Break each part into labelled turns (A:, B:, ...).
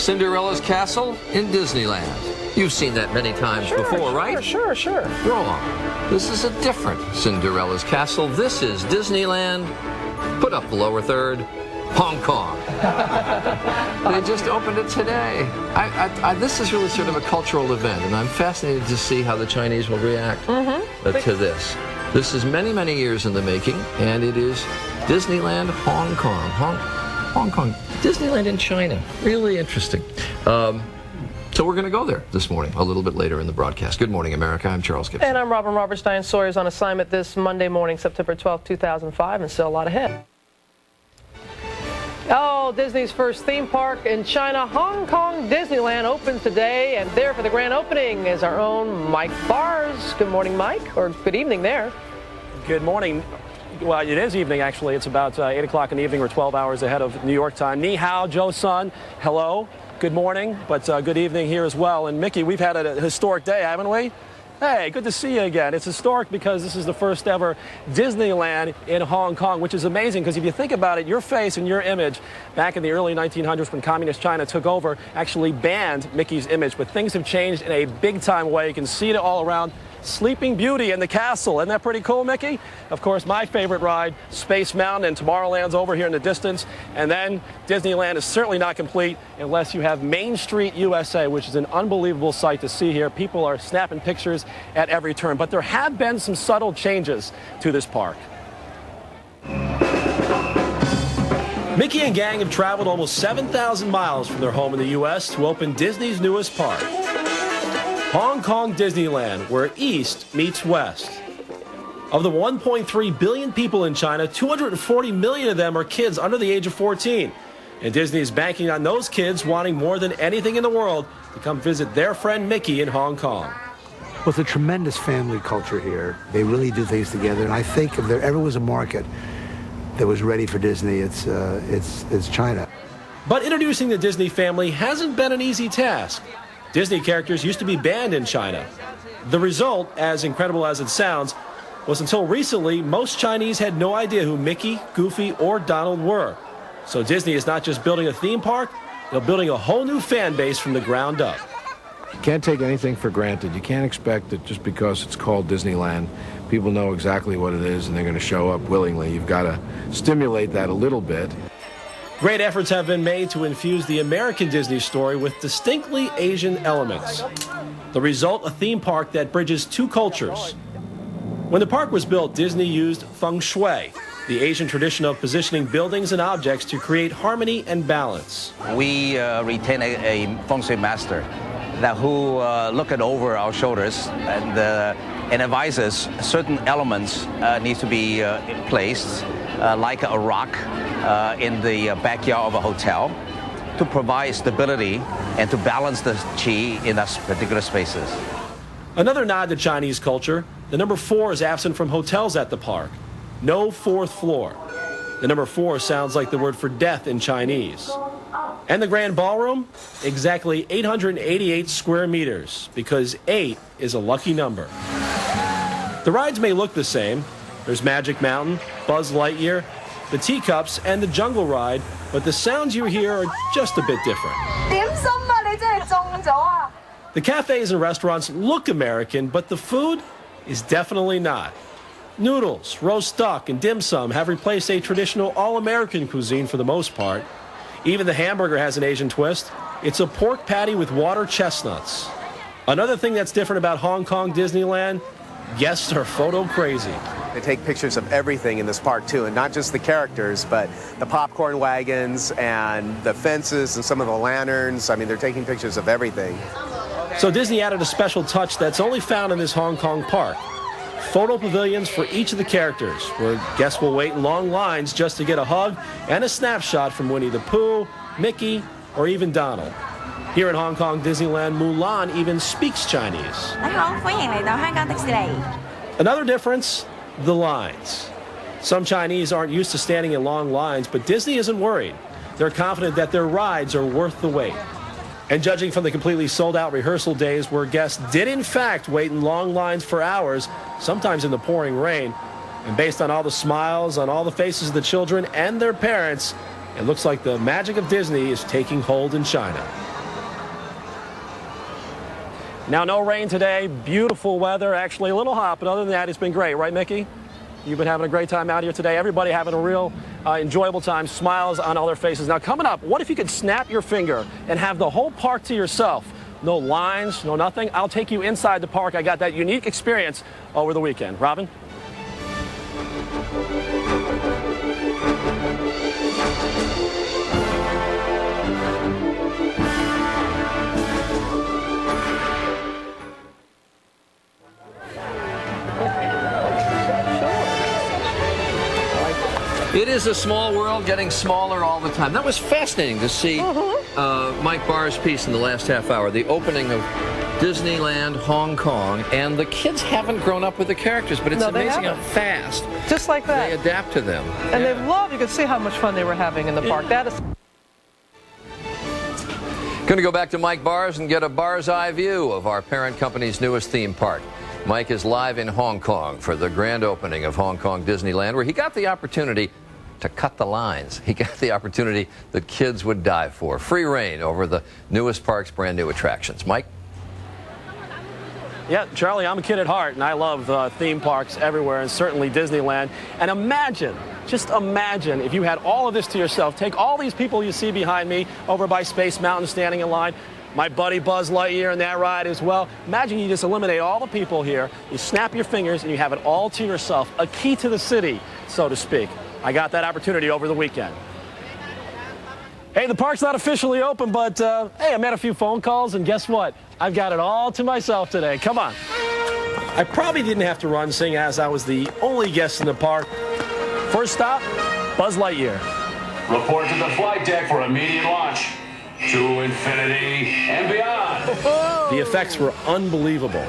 A: Cinderella's castle in Disneyland. You've seen that many times before, right?
B: Sure.
A: Wrong. This is a different Cinderella's castle. This is Disneyland. Put up the lower third. Hong Kong. They just opened it today. This is really sort of a cultural event, and I'm fascinated to see how the Chinese will react to this. This is many, many years in the making, and it is Disneyland Hong Kong. Hong Kong. Disneyland in China. Really interesting. So we're going to go there this morning, a little bit later in the broadcast. Good morning, America. I'm Charles Gibson.
B: And I'm Robin Robertstein. Sawyer's on assignment this Monday morning, September 12, 2005, and still a lot ahead. Oh, Disney's first theme park in China, Hong Kong Disneyland, opens today, and there for the grand opening is our own Mike Bars. Good morning, Mike, or good evening there.
C: Good morning. Well, it is evening, actually. It's about 8 o'clock in the evening. We're 12 hours ahead of New York time. Ni hao, Joe Sun. Hello. Good morning, but good evening here as well. And Mickey, we've had a historic day, haven't we? Hey, good to see you again. It's historic because this is the first ever Disneyland in Hong Kong, which is amazing because if you think about it, your face and your image back in the early 1900s when Communist China took over actually banned Mickey's image. But things have changed in a big-time way. You can see it all around. Sleeping Beauty in the castle. Isn't that pretty cool, Mickey? Of course, my favorite ride, Space Mountain, and Tomorrowland's over here in the distance. And then Disneyland is certainly not complete unless you have Main Street USA, which is an unbelievable sight to see here. People are snapping pictures at every turn. But there have been some subtle changes to this park. Mickey and gang have traveled almost 7,000 miles from their home in the U.S. to open Disney's newest park, Hong Kong Disneyland, where East meets West. Of the 1.3 billion people in China, 240 million of them are kids under the age of 14. And Disney is banking on those kids wanting more than anything in the world to come visit their friend Mickey in Hong Kong.
D: Well, it's a tremendous family culture here. They really do things together. And I think if there ever was a market that was ready for Disney, it's China.
C: But introducing the Disney family hasn't been an easy task. Disney characters used to be banned in China. The result, as incredible as it sounds, was until recently, most Chinese had no idea who Mickey, Goofy, or Donald were. So Disney is not just building a theme park, they're building a whole new fan base from the ground up.
E: You can't take anything for granted. You can't expect that just because it's called Disneyland, people know exactly what it is and they're going to show up willingly. You've got to stimulate that a little bit.
C: Great efforts have been made to infuse the American Disney story with distinctly Asian elements. The result, a theme park that bridges two cultures. When the park was built, Disney used feng shui, the Asian tradition of positioning buildings and objects to create harmony and balance.
F: We retain a feng shui master who look over our shoulders and advises certain elements need to be placed, like a rock in the backyard of a hotel, to provide stability and to balance the qi in those particular spaces.
C: Another nod to Chinese culture, the number 4 is absent from hotels at the park. No 4th floor. The number 4 sounds like the word for death in Chinese. And the Grand Ballroom? Exactly 888 square meters, because 8 is a lucky number. The rides may look the same. There's Magic Mountain, Buzz Lightyear, the Teacups, and the Jungle Ride, but the sounds you hear are just a bit different. The cafes and restaurants look American, but the food is definitely not. Noodles, roast duck, and dim sum have replaced a traditional all-American cuisine for the most part. Even the hamburger has an Asian twist. It's a pork patty with water chestnuts. Another thing that's different about Hong Kong Disneyland, guests are photo crazy.
G: They take pictures of everything in this park too, and not just the characters, but the popcorn wagons and the fences and some of the lanterns. I mean, they're taking pictures of everything.
C: So Disney added a special touch that's only found in this Hong Kong park. Photo pavilions for each of the characters, where guests will wait in long lines just to get a hug and a snapshot from Winnie the Pooh, Mickey, or even Donald. Here in Hong Kong Disneyland, Mulan even speaks Chinese. Another difference, the lines. Some Chinese aren't used to standing in long lines, but Disney isn't worried. They're confident that their rides are worth the wait. And judging from the completely sold-out rehearsal days where guests did in fact wait in long lines for hours, sometimes in the pouring rain, and based on all the smiles on all the faces of the children and their parents, it looks like the magic of Disney is taking hold in China. Now, no rain today, beautiful weather, actually a little hot, but other than that, it's been great, right, Mickey? You've been having a great time out here today. Everybody having a real enjoyable time, smiles on all their faces. Now, coming up, what if you could snap your finger and have the whole park to yourself? No lines, no nothing. I'll take you inside the park. I got that unique experience over the weekend. Robin?
A: It is a small world, getting smaller all the time. That was fascinating to see Mike Barr's piece in the last half hour, the opening of Disneyland Hong Kong, and the kids haven't grown up with the characters, but it's amazing how fast
B: just like that
A: they adapt to them.
B: And they've loved, you can see how much fun they were having in the park. That is
A: Going to go back to Mike Barr's and get a bird's eye view of our parent company's newest theme park. Mike is live in Hong Kong for the grand opening of Hong Kong Disneyland, where he got the opportunity to cut the lines. He got the opportunity that kids would die for. Free reign over the newest park's brand new attractions. Mike?
C: Yeah, Charlie, I'm a kid at heart, and I love theme parks everywhere, and certainly Disneyland. And imagine, just imagine, if you had all of this to yourself. Take all these people you see behind me over by Space Mountain standing in line. My buddy Buzz Lightyear in that ride as well. Imagine you just eliminate all the people here, you snap your fingers, and you have it all to yourself. A key to the city, so to speak. I got that opportunity over the weekend. Hey, the park's not officially open, but hey, I made a few phone calls, and guess what? I've got it all to myself today. Come on. I probably didn't have to run, seeing as I was the only guest in the park. First stop, Buzz Lightyear.
H: Report to the flight deck for immediate launch. To infinity and beyond.
C: The effects were unbelievable.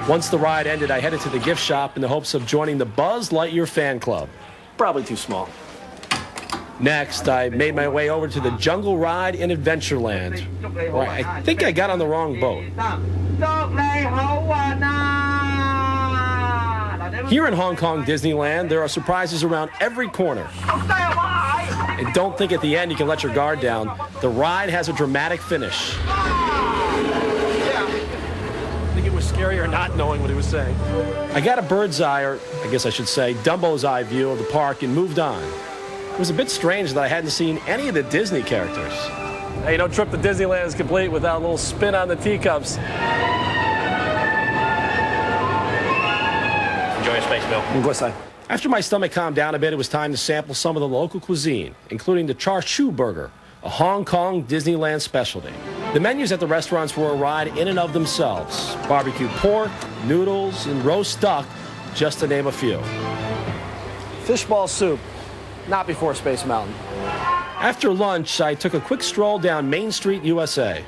C: Once the ride ended, I headed to the gift shop in the hopes of joining the Buzz Lightyear fan club. Probably too small. Next, I made my way over to the jungle ride in Adventureland, where I think I got on the wrong boat. Here in Hong Kong Disneyland, there are surprises around every corner. And don't think at the end you can let your guard down. The ride has a dramatic finish. I think it was scarier not knowing what he was saying. I got a bird's eye, or I guess I should say Dumbo's eye view of the park and moved on. It was a bit strange that I hadn't seen any of the Disney characters. Hey, no trip to Disneyland is complete without a little spin on the teacups.
H: Enjoy your space, Bill.
C: After my stomach calmed down a bit, it was time to sample some of the local cuisine, including the char siu burger, a Hong Kong Disneyland specialty. The menus at the restaurants were a ride in and of themselves. Barbecued pork, noodles, and roast duck, just to name a few. Fishball soup, not before Space Mountain. After lunch, I took a quick stroll down Main Street, USA.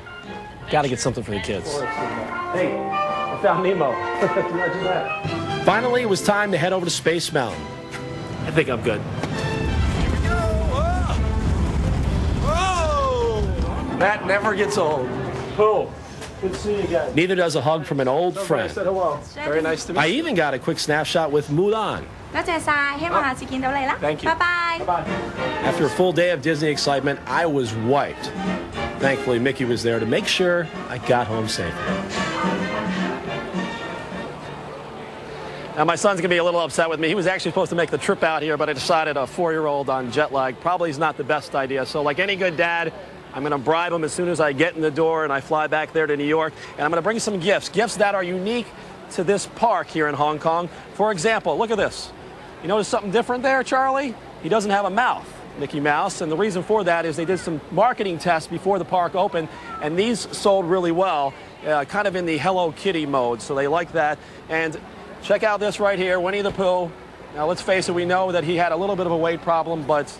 C: Gotta get something for the kids. Hey, I found Nemo. Imagine that. Finally, it was time to head over to Space Mountain. I think I'm good. Here we go. Whoa! That never gets old. Pooh, good to see you again. Neither does a hug from an old friend. Said hello. Very nice to meet you. I even got a quick snapshot with Mulan. Thank you.
I: Bye-bye.
C: Bye-bye. After a full day of Disney excitement, I was wiped. Thankfully, Mickey was there to make sure I got home safely. Now, my son's going to be a little upset with me. He was actually supposed to make the trip out here, but I decided a 4-year-old on jet lag probably is not the best idea. So like any good dad, I'm going to bribe him as soon as I get in the door and I fly back there to New York. And I'm going to bring some gifts that are unique to this park here in Hong Kong. For example, look at this. You notice something different there, Charlie? He doesn't have a mouth, Mickey Mouse. And the reason for that is they did some marketing tests before the park opened, and these sold really well, kind of in the Hello Kitty mode. So they like that. And check out this right here, Winnie the Pooh. Now, let's face it, we know that he had a little bit of a weight problem, but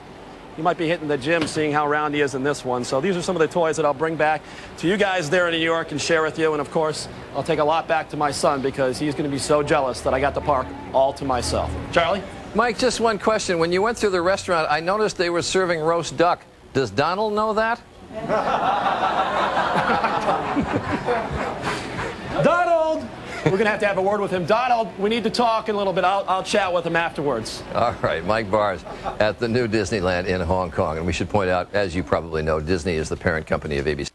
C: he might be hitting the gym seeing how round he is in this one. So these are some of the toys that I'll bring back to you guys there in New York and share with you. And, of course, I'll take a lot back to my son because he's going to be so jealous that I got the park all to myself. Charlie?
A: Mike, just one question. When you went through the restaurant, I noticed they were serving roast duck. Does Donald know that?
C: Donald! We're going to have a word with him. Donald, we need to talk in a little bit. I'll chat with him afterwards.
A: All right, Mike Barr's at the new Disneyland in Hong Kong. And we should point out, as you probably know, Disney is the parent company of ABC.